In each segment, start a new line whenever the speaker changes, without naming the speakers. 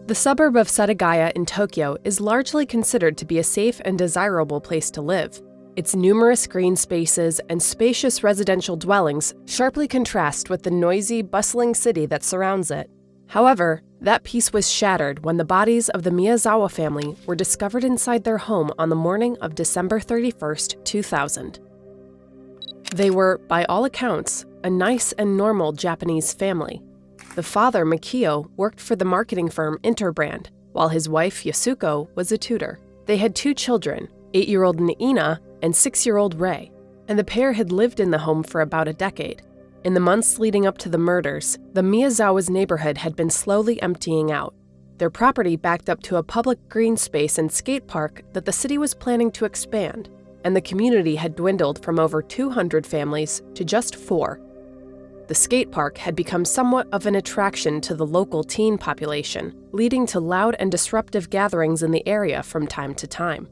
The suburb of Setagaya in Tokyo is largely considered to be a safe and desirable place to live. Its numerous green spaces and spacious residential dwellings sharply contrast with the noisy, bustling city that surrounds it. However, that peace was shattered when the bodies of the Miyazawa family were discovered inside their home on the morning of December 31st, 2000. They were, by all accounts, a nice and normal Japanese family. The father, Mikio, worked for the marketing firm Interbrand, while his wife, Yasuko, was a tutor. They had 2 children, 8-year-old Naina and 6-year-old Rei, and the pair had lived in the home for about a decade. In the months leading up to the murders, the Miyazawa's neighborhood had been slowly emptying out. Their property backed up to a public green space and skate park that the city was planning to expand, and the community had dwindled from over 200 families to just 4. The skate park had become somewhat of an attraction to the local teen population, leading to loud and disruptive gatherings in the area from time to time.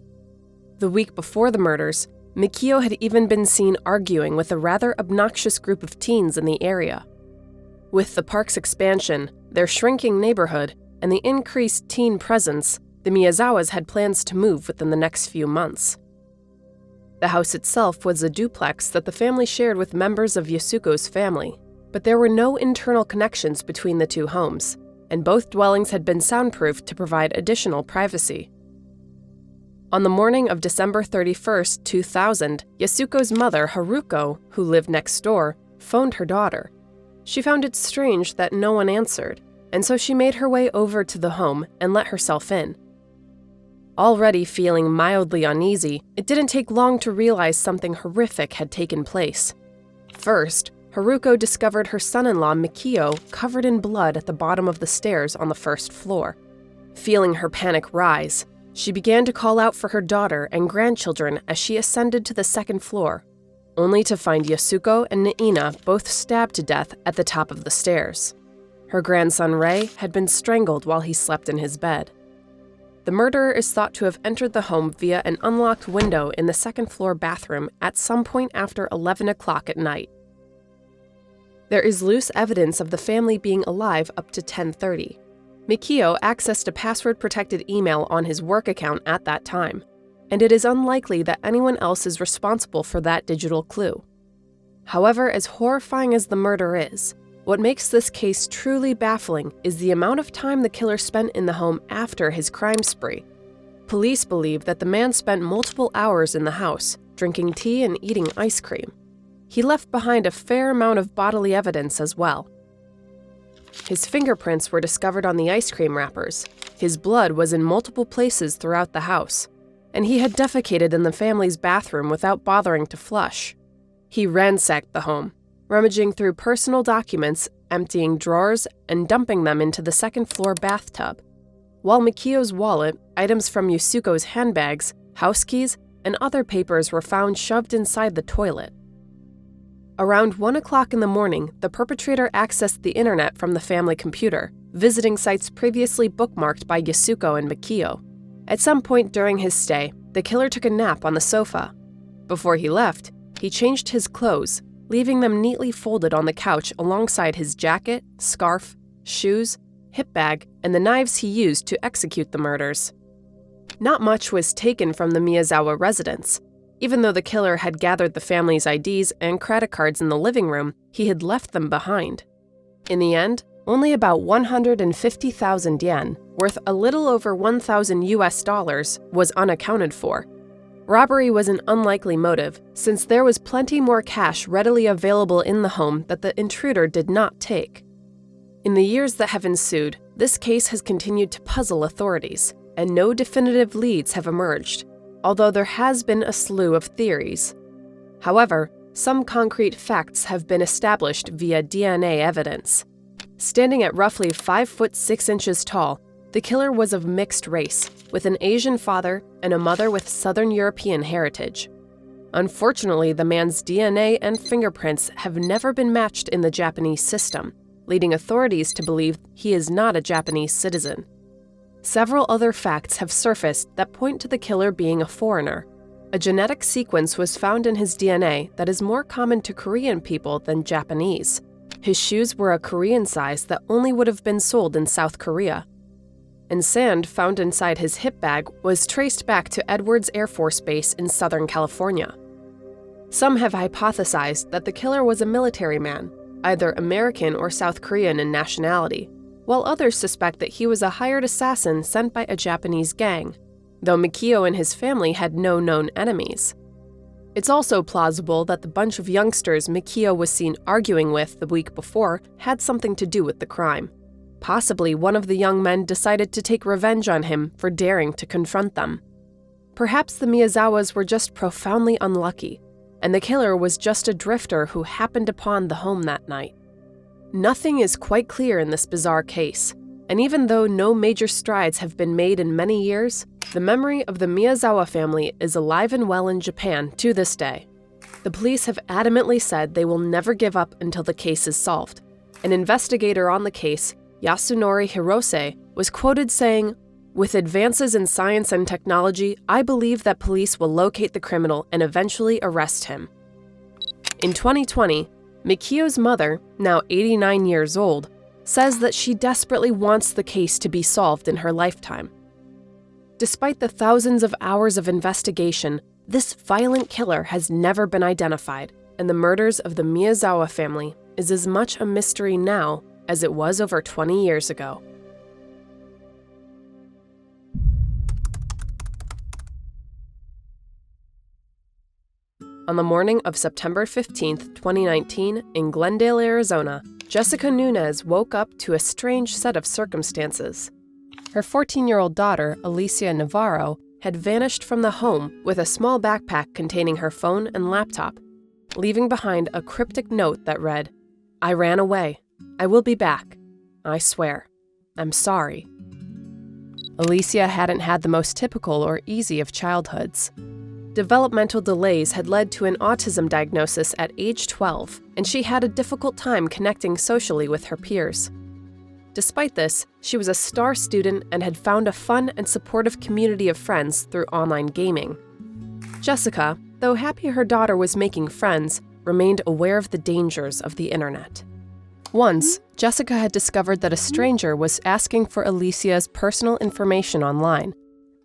The week before the murders, Mikio had even been seen arguing with a rather obnoxious group of teens in the area. With the park's expansion, their shrinking neighborhood, and the increased teen presence, the Miyazawas had plans to move within the next few months. The house itself was a duplex that the family shared with members of Yasuko's family, but there were no internal connections between the 2 homes, and both dwellings had been soundproofed to provide additional privacy. On the morning of December 31st, 2000, Yasuko's mother, Haruko, who lived next door, phoned her daughter. She found it strange that no one answered, and so she made her way over to the home and let herself in. Already feeling mildly uneasy, it didn't take long to realize something horrific had taken place. First, Haruko discovered her son-in-law Mikio covered in blood at the bottom of the stairs on the first floor. Feeling her panic rise, she began to call out for her daughter and grandchildren as she ascended to the second floor, only to find Yasuko and Naina both stabbed to death at the top of the stairs. Her grandson Rei had been strangled while he slept in his bed. The murderer is thought to have entered the home via an unlocked window in the second-floor bathroom at some point after 11 o'clock at night. There is loose evidence of the family being alive up to 10:30. Mikio accessed a password-protected email on his work account at that time, and it is unlikely that anyone else is responsible for that digital clue. However, as horrifying as the murder is, what makes this case truly baffling is the amount of time the killer spent in the home after his crime spree. Police believe that the man spent multiple hours in the house, drinking tea and eating ice cream. He left behind a fair amount of bodily evidence as well. His fingerprints were discovered on the ice cream wrappers, his blood was in multiple places throughout the house, and he had defecated in the family's bathroom without bothering to flush. He ransacked the home, rummaging through personal documents, emptying drawers, and dumping them into the second-floor bathtub, while Mikio's wallet, items from Yasuko's handbags, house keys, and other papers were found shoved inside the toilet. Around 1 o'clock in the morning, the perpetrator accessed the internet from the family computer, visiting sites previously bookmarked by Yasuko and Mikio. At some point during his stay, the killer took a nap on the sofa. Before he left, he changed his clothes, leaving them neatly folded on the couch alongside his jacket, scarf, shoes, hip bag, and the knives he used to execute the murders. Not much was taken from the Miyazawa residence. Even though the killer had gathered the family's IDs and credit cards in the living room, he had left them behind. In the end, only about 150,000 yen, worth a little over $1,000, was unaccounted for. Robbery was an unlikely motive, since there was plenty more cash readily available in the home that the intruder did not take. In the years that have ensued, this case has continued to puzzle authorities, and no definitive leads have emerged, although there has been a slew of theories. However, some concrete facts have been established via DNA evidence. Standing at roughly 5 foot 6 inches tall, The killer was of mixed race, with an Asian father and a mother with Southern European heritage. Unfortunately, the man's DNA and fingerprints have never been matched in the Japanese system, leading authorities to believe he is not a Japanese citizen. Several other facts have surfaced that point to the killer being a foreigner. A genetic sequence was found in his DNA that is more common to Korean people than Japanese. His shoes were a Korean size that only would have been sold in South Korea. And sand found inside his hip bag was traced back to Edwards Air Force Base in Southern California. Some have hypothesized that the killer was a military man, either American or South Korean in nationality, while others suspect that he was a hired assassin sent by a Japanese gang, though Mikio and his family had no known enemies. It's also plausible that the bunch of youngsters Mikio was seen arguing with the week before had something to do with the crime. Possibly one of the young men decided to take revenge on him for daring to confront them. Perhaps the Miyazawas were just profoundly unlucky, and the killer was just a drifter who happened upon the home that night. Nothing is quite clear in this bizarre case, and even though no major strides have been made in many years, the memory of the Miyazawa family is alive and well in Japan to this day. The police have adamantly said they will never give up until the case is solved. An investigator on the case, Yasunori Hirose, was quoted saying, "With advances in science and technology, I believe that police will locate the criminal and eventually arrest him." In 2020, Mikio's mother, now 89 years old, says that she desperately wants the case to be solved in her lifetime. Despite the thousands of hours of investigation, this violent killer has never been identified, and the murders of the Miyazawa family is as much a mystery now as it was over 20 years ago. On the morning of September 15, 2019, in Glendale, Arizona, Jessica Nunez woke up to a strange set of circumstances. Her 14-year-old daughter, Alicia Navarro, had vanished from the home with a small backpack containing her phone and laptop, leaving behind a cryptic note that read, "I ran away. I will be back. I swear. I'm sorry." Alicia hadn't had the most typical or easy of childhoods. Developmental delays had led to an autism diagnosis at age 12, and she had a difficult time connecting socially with her peers. Despite this, she was a star student and had found a fun and supportive community of friends through online gaming. Jessica, though happy her daughter was making friends, remained aware of the dangers of the internet. Once, Jessica had discovered that a stranger was asking for Alicia's personal information online,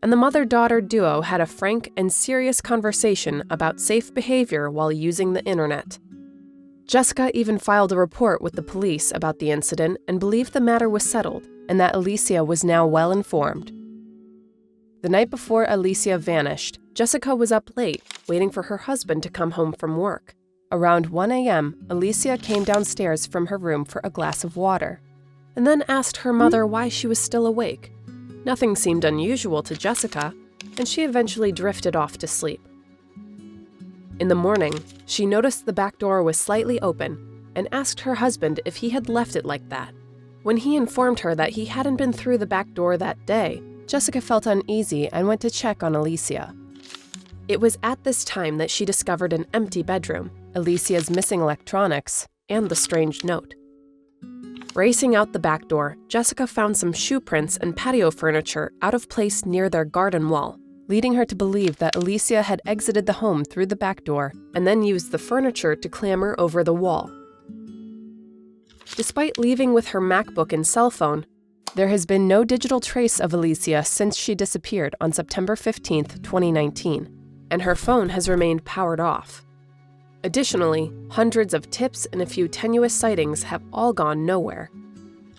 and the mother-daughter duo had a frank and serious conversation about safe behavior while using the internet. Jessica even filed a report with the police about the incident and believed the matter was settled and that Alicia was now well informed. The night before Alicia vanished, Jessica was up late, waiting for her husband to come home from work. Around 1 a.m., Alicia came downstairs from her room for a glass of water, and then asked her mother why she was still awake. Nothing seemed unusual to Jessica, and she eventually drifted off to sleep. In the morning, she noticed the back door was slightly open and asked her husband if he had left it like that. When he informed her that he hadn't been through the back door that day, Jessica felt uneasy and went to check on Alicia. It was at this time that she discovered an empty bedroom, Alicia's missing electronics, and the strange note. Racing out the back door, Jessica found some shoe prints and patio furniture out of place near their garden wall, leading her to believe that Alicia had exited the home through the back door and then used the furniture to clamber over the wall. Despite leaving with her MacBook and cell phone, there has been no digital trace of Alicia since she disappeared on September 15, 2019, and her phone has remained powered off. Additionally, hundreds of tips and a few tenuous sightings have all gone nowhere.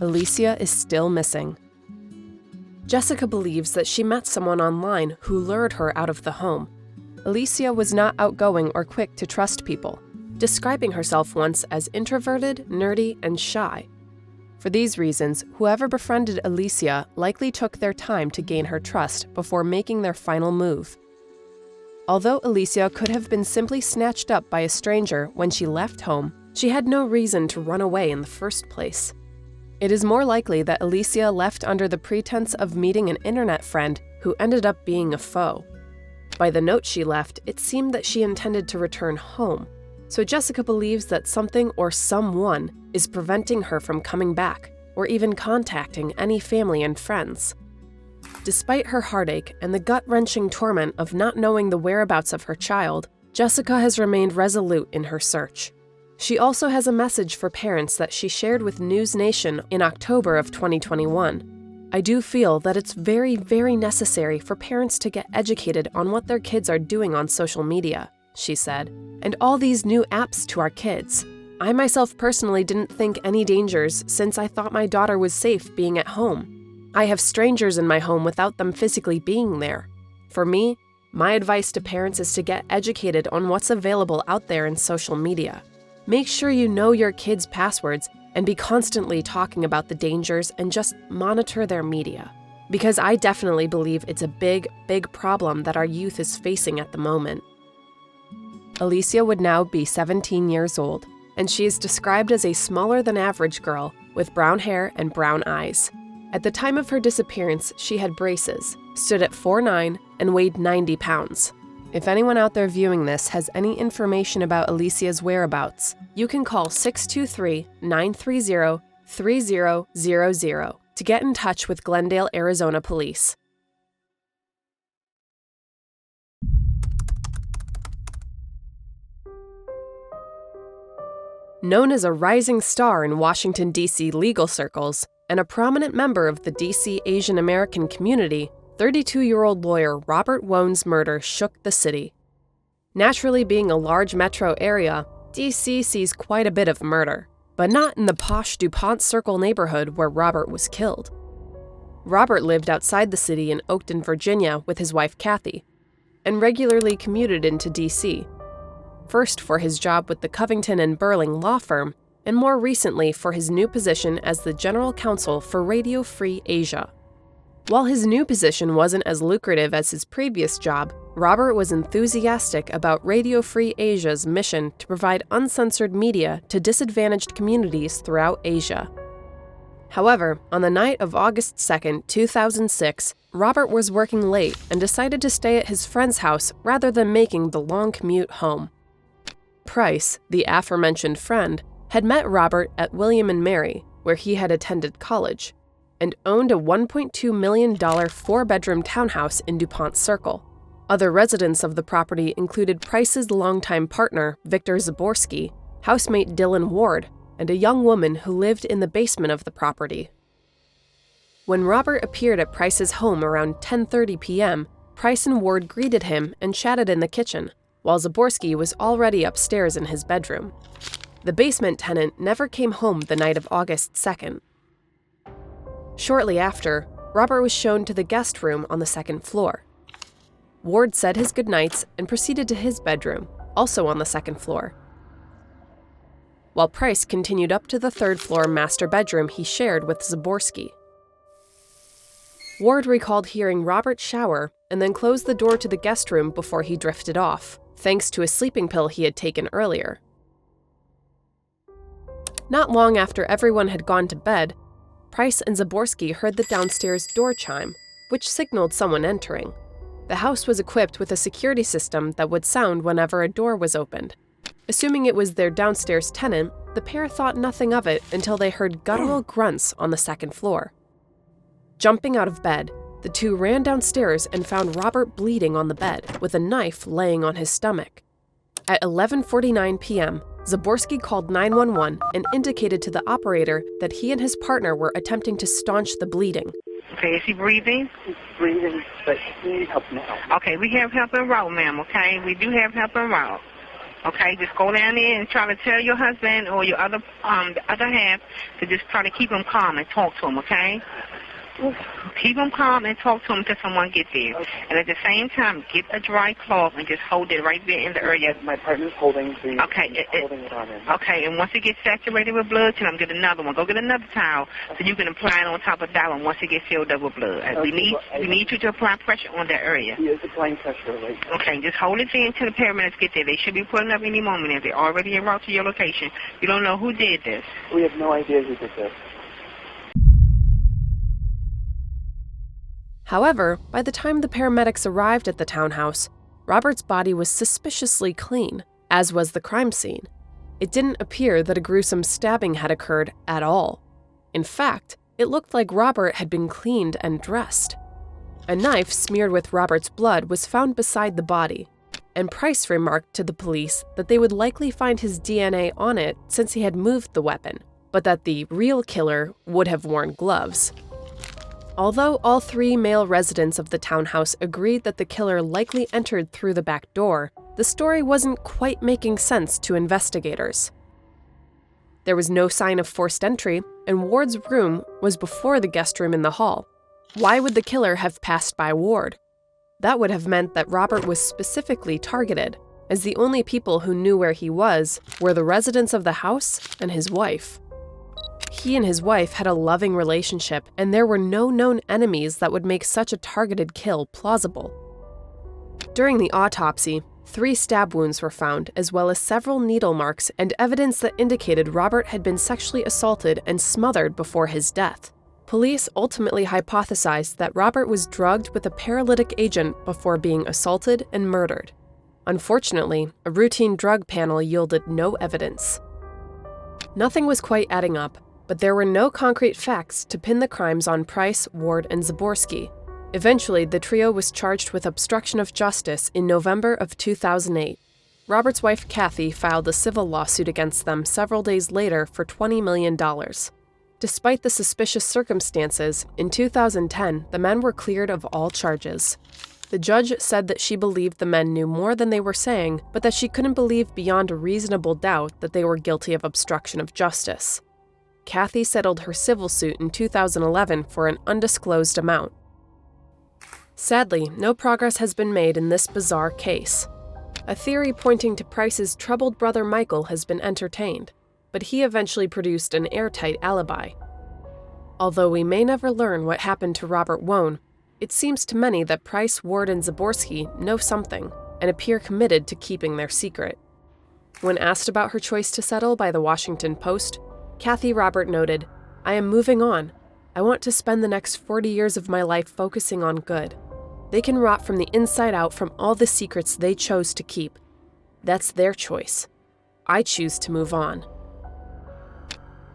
Alicia is still missing. Jessica believes that she met someone online who lured her out of the home. Alicia was not outgoing or quick to trust people, describing herself once as introverted, nerdy, and shy. For these reasons, whoever befriended Alicia likely took their time to gain her trust before making their final move. Although Alicia could have been simply snatched up by a stranger when she left home, she had no reason to run away in the first place. It is more likely that Alicia left under the pretense of meeting an internet friend who ended up being a foe. By the note she left, it seemed that she intended to return home, so Jessica believes that something or someone is preventing her from coming back or even contacting any family and friends. Despite her heartache and the gut-wrenching torment of not knowing the whereabouts of her child, Jessica has remained resolute in her search. She also has a message for parents that she shared with News Nation in October of 2021. I do feel that it's very, very necessary for parents to get educated on what their kids are doing on social media, she said, and all these new apps to our kids. I myself personally didn't think any dangers since I thought my daughter was safe being at home. I have strangers in my home without them physically being there. For me, my advice to parents is to get educated on what's available out there in social media. Make sure you know your kids' passwords and be constantly talking about the dangers and just monitor their media. Because I definitely believe it's a big, big problem that our youth is facing at the moment. Alicia would now be 17 years old, and she is described as a smaller than average girl with brown hair and brown eyes. At the time of her disappearance, she had braces, stood at 4'9", and weighed 90 pounds. If anyone out there viewing this has any information about Alicia's whereabouts, you can call 623-930-3000 to get in touch with Glendale, Arizona police. Known as a rising star in Washington, D.C. legal circles and a prominent member of the D.C. Asian American community, 32-year-old lawyer Robert Wone's murder shook the city. Naturally, being a large metro area, D.C. sees quite a bit of murder, but not in the posh DuPont Circle neighborhood where Robert was killed. Robert lived outside the city in Oakton, Virginia with his wife Kathy, and regularly commuted into D.C., first for his job with the Covington and Burling law firm, and more recently for his new position as the general counsel for Radio Free Asia. While his new position wasn't as lucrative as his previous job, Robert was enthusiastic about Radio Free Asia's mission to provide uncensored media to disadvantaged communities throughout Asia. However, on the night of August 2, 2006, Robert was working late and decided to stay at his friend's house rather than making the long commute home. Price, the aforementioned friend, had met Robert at William and Mary, where he had attended college, and owned a $1.2 million four-bedroom townhouse in DuPont Circle. Other residents of the property included Price's longtime partner, Victor Zaborski, housemate Dylan Ward, and a young woman who lived in the basement of the property. When Robert appeared at Price's home around 10:30 p.m., Price and Ward greeted him and chatted in the kitchen, while Zaborski was already upstairs in his bedroom. The basement tenant never came home the night of August 2nd. Shortly after, Robert was shown to the guest room on the second floor. Ward said his goodnights and proceeded to his bedroom, also on the second floor, while Price continued up to the third-floor master bedroom he shared with Zaborski. Ward recalled hearing Robert shower and then closed the door to the guest room before he drifted off, thanks to a sleeping pill he had taken earlier. Not long after everyone had gone to bed, Price and Zaborski heard the downstairs door chime, which signaled someone entering. The house was equipped with a security system that would sound whenever a door was opened. Assuming it was their downstairs tenant, the pair thought nothing of it until they heard guttural grunts on the second floor. Jumping out of bed, the two ran downstairs and found Robert bleeding on the bed, with a knife laying on his stomach. At 11:49 p.m., Zaborski called 911 and indicated to the operator that he and his partner were attempting to staunch the bleeding.
Okay, is he breathing?
He's breathing, but he needs help now.
Okay, we have help en route, ma'am, okay? We do have help en route. Okay, just go down there and try to tell your husband or your other half to just try to keep him calm and talk to him, okay? Keep him calm and talk to him until someone gets there. Okay. And at the same time, get a dry cloth and just hold it right there in the area.
My partner's holding the holding it on him.
Okay, and once it gets saturated with blood, tell him get another one. Go get another towel so you can apply it on top of that one once it gets filled up with blood. Okay, we need you to apply pressure on that area.
He is applying pressure right now.
Okay, just hold it there until the paramedics get there. They should be pulling up any moment if they're already en route to your location. You don't know who did this.
We have no idea who did this.
However, by the time the paramedics arrived at the townhouse, Robert's body was suspiciously clean, as was the crime scene. It didn't appear that a gruesome stabbing had occurred at all. In fact, it looked like Robert had been cleaned and dressed. A knife smeared with Robert's blood was found beside the body, and Price remarked to the police that they would likely find his DNA on it since he had moved the weapon, but that the real killer would have worn gloves. Although all 3 male residents of the townhouse agreed that the killer likely entered through the back door, the story wasn't quite making sense to investigators. There was no sign of forced entry, and Ward's room was before the guest room in the hall. Why would the killer have passed by Ward? That would have meant that Robert was specifically targeted, as the only people who knew where he was were the residents of the house and his wife. He and his wife had a loving relationship, and there were no known enemies that would make such a targeted kill plausible. During the autopsy, 3 stab wounds were found, as well as several needle marks and evidence that indicated Robert had been sexually assaulted and smothered before his death. Police ultimately hypothesized that Robert was drugged with a paralytic agent before being assaulted and murdered. Unfortunately, a routine drug panel yielded no evidence. Nothing was quite adding up, but there were no concrete facts to pin the crimes on Price, Ward, and Zaborski. Eventually, the trio was charged with obstruction of justice in November of 2008. Robert's wife, Kathy, filed a civil lawsuit against them several days later for $20 million. Despite the suspicious circumstances, in 2010, the men were cleared of all charges. The judge said that she believed the men knew more than they were saying, but that she couldn't believe beyond a reasonable doubt that they were guilty of obstruction of justice. Kathy settled her civil suit in 2011 for an undisclosed amount. Sadly, no progress has been made in this bizarre case. A theory pointing to Price's troubled brother Michael has been entertained, but he eventually produced an airtight alibi. Although we may never learn what happened to Robert Wone, it seems to many that Price, Ward, and Zaborski know something and appear committed to keeping their secret. When asked about her choice to settle by the Washington Post, Kathy Robert noted, "I am moving on. I want to spend the next 40 years of my life focusing on good. They can rot from the inside out from all the secrets they chose to keep. That's their choice. I choose to move on."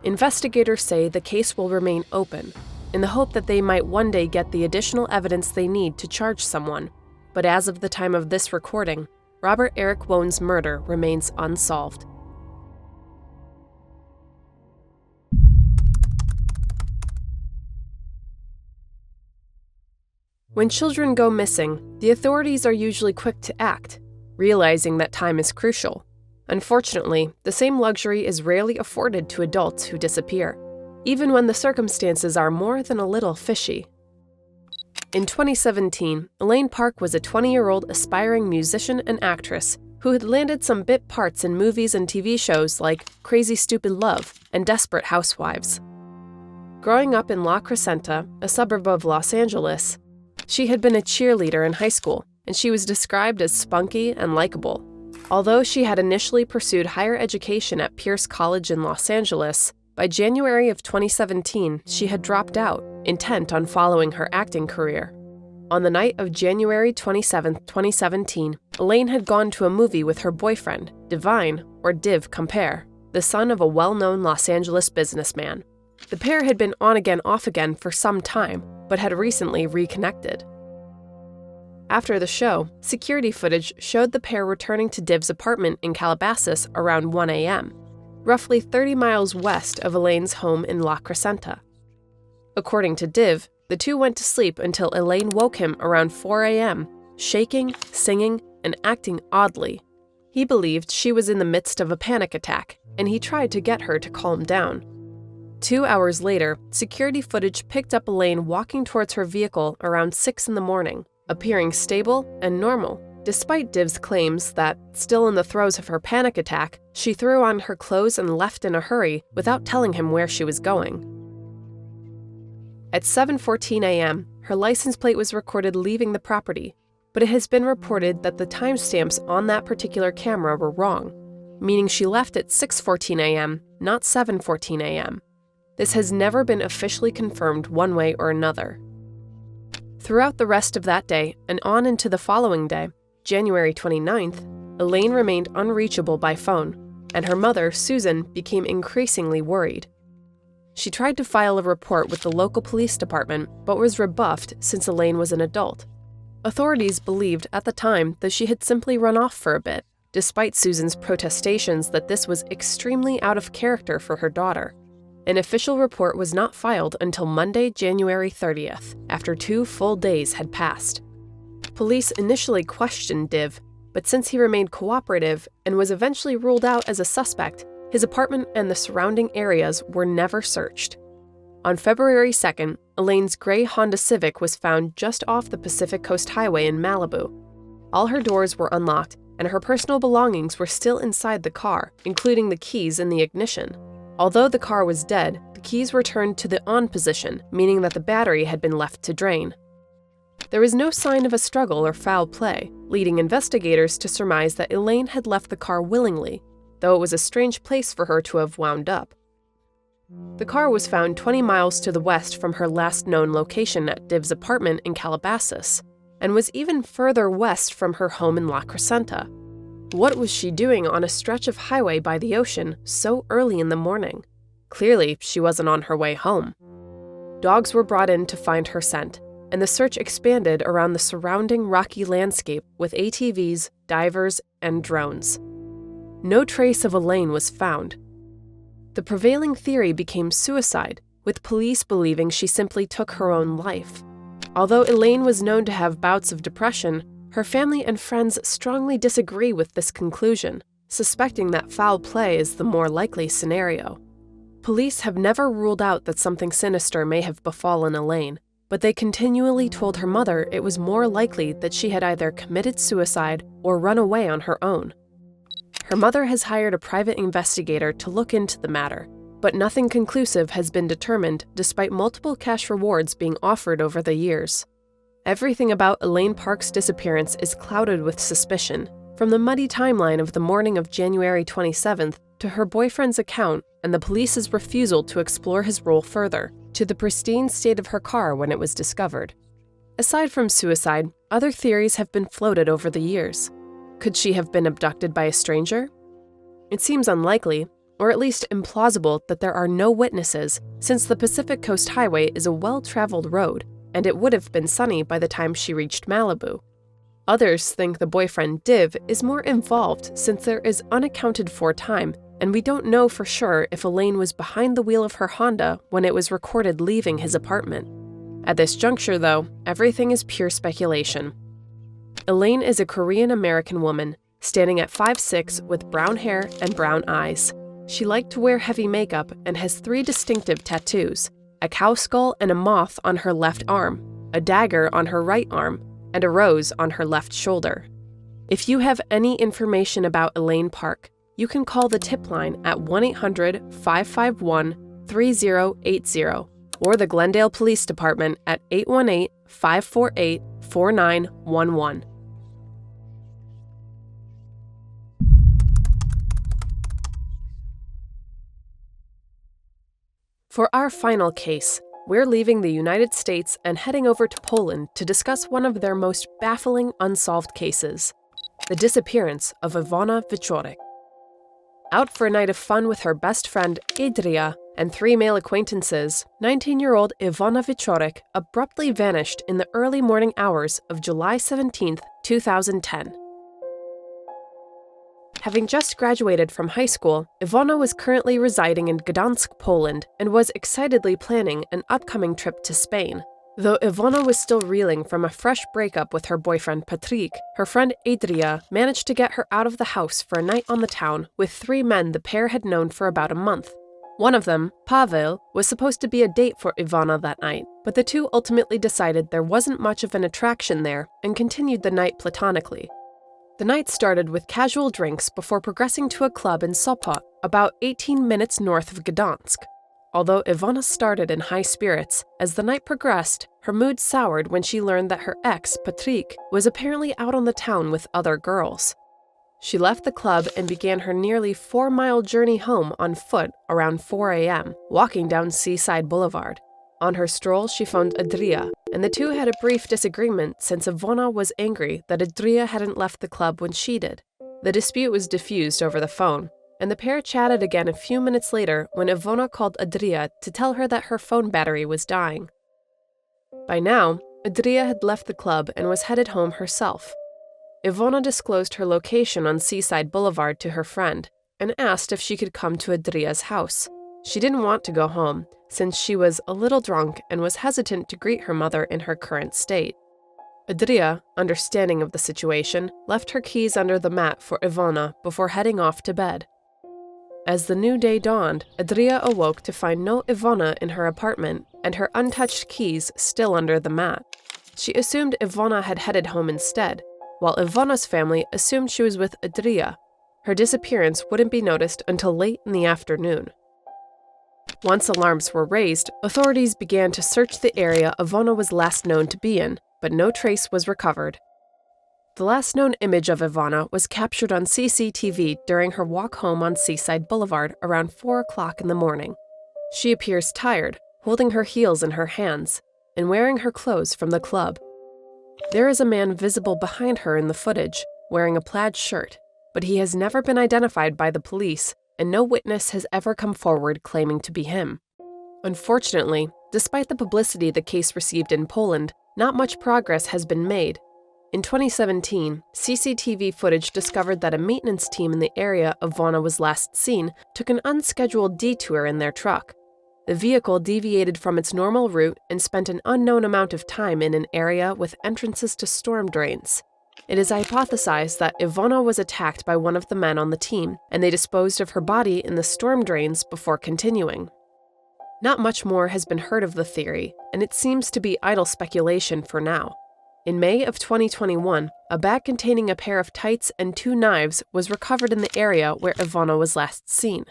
Investigators say the case will remain open, in the hope that they might one day get the additional evidence they need to charge someone. But as of the time of this recording, Robert Eric Wone's murder remains unsolved. When children go missing, the authorities are usually quick to act, realizing that time is crucial. Unfortunately, the same luxury is rarely afforded to adults who disappear, even when the circumstances are more than a little fishy. In 2017, Elaine Park was a 20-year-old aspiring musician and actress who had landed some bit parts in movies and TV shows like Crazy Stupid Love and Desperate Housewives. Growing up in La Crescenta, a suburb of Los Angeles, she had been a cheerleader in high school, and she was described as spunky and likable. Although she had initially pursued higher education at Pierce College in Los Angeles, by January of 2017, she had dropped out, intent on following her acting career. On the night of January 27, 2017, Elaine had gone to a movie with her boyfriend, Divine, or Div Compare, the son of a well-known Los Angeles businessman. The pair had been on again, off again for some time, but had recently reconnected. After the show, security footage showed the pair returning to Div's apartment in Calabasas around 1 a.m., roughly 30 miles west of Elaine's home in La Crescenta. According to Div, the two went to sleep until Elaine woke him around 4 a.m., shaking, singing, and acting oddly. He believed she was in the midst of a panic attack, and he tried to get her to calm down. 2 hours later, security footage picked up Elaine walking towards her vehicle around 6 in the morning, appearing stable and normal, despite Div's claims that, still in the throes of her panic attack, she threw on her clothes and left in a hurry without telling him where she was going. At 7:14 a.m., her license plate was recorded leaving the property, but it has been reported that the timestamps on that particular camera were wrong, meaning she left at 6:14 a.m., not 7:14 a.m. This has never been officially confirmed one way or another. Throughout the rest of that day and on into the following day, January 29th, Elaine remained unreachable by phone, and her mother, Susan, became increasingly worried. She tried to file a report with the local police department, but was rebuffed since Elaine was an adult. Authorities believed at the time that she had simply run off for a bit, despite Susan's protestations that this was extremely out of character for her daughter. An official report was not filed until Monday, January 30th, after 2 full days had passed. Police initially questioned Div, but since he remained cooperative and was eventually ruled out as a suspect, his apartment and the surrounding areas were never searched. On February 2nd, Elaine's gray Honda Civic was found just off the Pacific Coast Highway in Malibu. All her doors were unlocked, and her personal belongings were still inside the car, including the keys in the ignition. Although the car was dead, the keys were turned to the on position, meaning that the battery had been left to drain. There was no sign of a struggle or foul play, leading investigators to surmise that Elaine had left the car willingly, though it was a strange place for her to have wound up. The car was found 20 miles to the west from her last known location at Div's apartment in Calabasas, and was even further west from her home in La Crescenta. What was she doing on a stretch of highway by the ocean so early in the morning? Clearly, she wasn't on her way home. Dogs were brought in to find her scent, and the search expanded around the surrounding rocky landscape with ATVs, divers, and drones. No trace of Elaine was found. The prevailing theory became suicide, with police believing she simply took her own life. Although Elaine was known to have bouts of depression, her family and friends strongly disagree with this conclusion, suspecting that foul play is the more likely scenario. Police have never ruled out that something sinister may have befallen Elaine, but they continually told her mother it was more likely that she had either committed suicide or run away on her own. Her mother has hired a private investigator to look into the matter, but nothing conclusive has been determined despite multiple cash rewards being offered over the years. Everything about Elaine Park's disappearance is clouded with suspicion, from the muddy timeline of the morning of January 27th to her boyfriend's account and the police's refusal to explore his role further, to the pristine state of her car when it was discovered. Aside from suicide, other theories have been floated over the years. Could she have been abducted by a stranger? It seems unlikely, or at least implausible, that there are no witnesses, since the Pacific Coast Highway is a well-traveled road, and it would have been sunny by the time she reached Malibu. Others think the boyfriend Div is more involved since there is unaccounted for time, and we don't know for sure if Elaine was behind the wheel of her Honda when it was recorded leaving his apartment. At this juncture, though, everything is pure speculation. Elaine is a Korean-American woman, standing at 5'6" with brown hair and brown eyes. She liked to wear heavy makeup and has 3 distinctive tattoos: a cow skull and a moth on her left arm, a dagger on her right arm, and a rose on her left shoulder. If you have any information about Elaine Park, you can call the tip line at 1-800-551-3080 or the Glendale Police Department at 818-548-4911. For our final case, we're leaving the United States and heading over to Poland to discuss one of their most baffling unsolved cases, the disappearance of Iwona Wieczorek. Out for a night of fun with her best friend Adria and 3 male acquaintances, 19-year-old Iwona Wieczorek abruptly vanished in the early morning hours of July 17, 2010. Having just graduated from high school, Iwona was currently residing in Gdansk, Poland, and was excitedly planning an upcoming trip to Spain. Though Iwona was still reeling from a fresh breakup with her boyfriend Patryk, her friend Adria managed to get her out of the house for a night on the town with 3 men the pair had known for about a month. One of them, Pavel, was supposed to be a date for Iwona that night, but the two ultimately decided there wasn't much of an attraction there and continued the night platonically. The night started with casual drinks before progressing to a club in Sopot, about 18 minutes north of Gdansk. Although Iwona started in high spirits, as the night progressed, her mood soured when she learned that her ex, Patryk, was apparently out on the town with other girls. She left the club and began her nearly 4-mile journey home on foot around 4 a.m., walking down Seaside Boulevard. On her stroll, she found Adria, and the two had a brief disagreement since Iwona was angry that Adria hadn't left the club when she did. The dispute was diffused over the phone, and the pair chatted again a few minutes later when Iwona called Adria to tell her that her phone battery was dying. By now, Adria had left the club and was headed home herself. Iwona disclosed her location on Seaside Boulevard to her friend and asked if she could come to Adria's house. She didn't want to go home, since she was a little drunk and was hesitant to greet her mother in her current state. Adria, understanding of the situation, left her keys under the mat for Iwona before heading off to bed. As the new day dawned, Adria awoke to find no Iwona in her apartment and her untouched keys still under the mat. She assumed Iwona had headed home instead, while Iwona's family assumed she was with Adria. Her disappearance wouldn't be noticed until late in the afternoon. Once alarms were raised, authorities began to search the area Iwona was last known to be in, but no trace was recovered. The last known image of Iwona was captured on CCTV during her walk home on Seaside Boulevard around 4 o'clock in the morning. She appears tired, holding her heels in her hands, and wearing her clothes from the club. There is a man visible behind her in the footage, wearing a plaid shirt, but he has never been identified by the police, and no witness has ever come forward claiming to be him. Unfortunately, despite the publicity the case received in Poland, not much progress has been made. In 2017, CCTV footage discovered that a maintenance team in the area Iwona was last seen took an unscheduled detour in their truck. The vehicle deviated from its normal route and spent an unknown amount of time in an area with entrances to storm drains. It is hypothesized that Iwona was attacked by one of the men on the team, and they disposed of her body in the storm drains before continuing. Not much more has been heard of the theory, and it seems to be idle speculation for now. In May of 2021, a bag containing a pair of tights and 2 knives was recovered in the area where Iwona was last seen.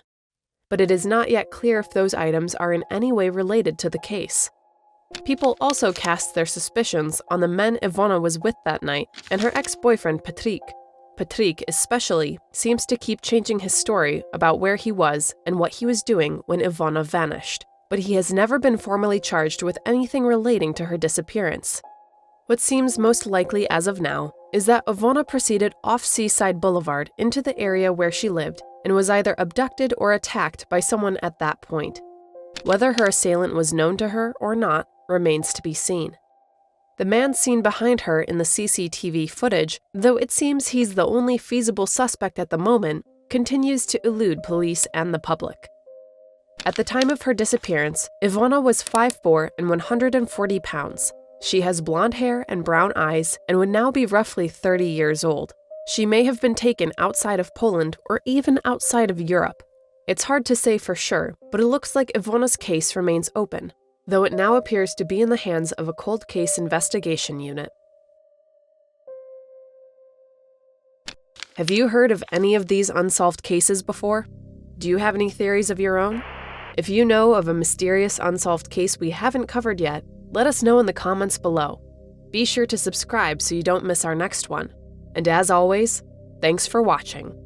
But it is not yet clear if those items are in any way related to the case. People also cast their suspicions on the men Iwona was with that night and her ex-boyfriend Patrick. Patrick, especially, seems to keep changing his story about where he was and what he was doing when Iwona vanished, but he has never been formally charged with anything relating to her disappearance. What seems most likely as of now is that Iwona proceeded off Seaside Boulevard into the area where she lived and was either abducted or attacked by someone at that point. Whether her assailant was known to her or not remains to be seen. The man seen behind her in the CCTV footage, though it seems he's the only feasible suspect at the moment, continues to elude police and the public. At the time of her disappearance, Iwona was 5'4" and 140 pounds. She has blonde hair and brown eyes and would now be roughly 30 years old. She may have been taken outside of Poland or even outside of Europe. It's hard to say for sure, but it looks like Iwona's case remains open, though it now appears to be in the hands of a cold case investigation unit. Have you heard of any of these unsolved cases before? Do you have any theories of your own? If you know of a mysterious unsolved case we haven't covered yet, let us know in the comments below. Be sure to subscribe so you don't miss our next one. And as always, thanks for watching.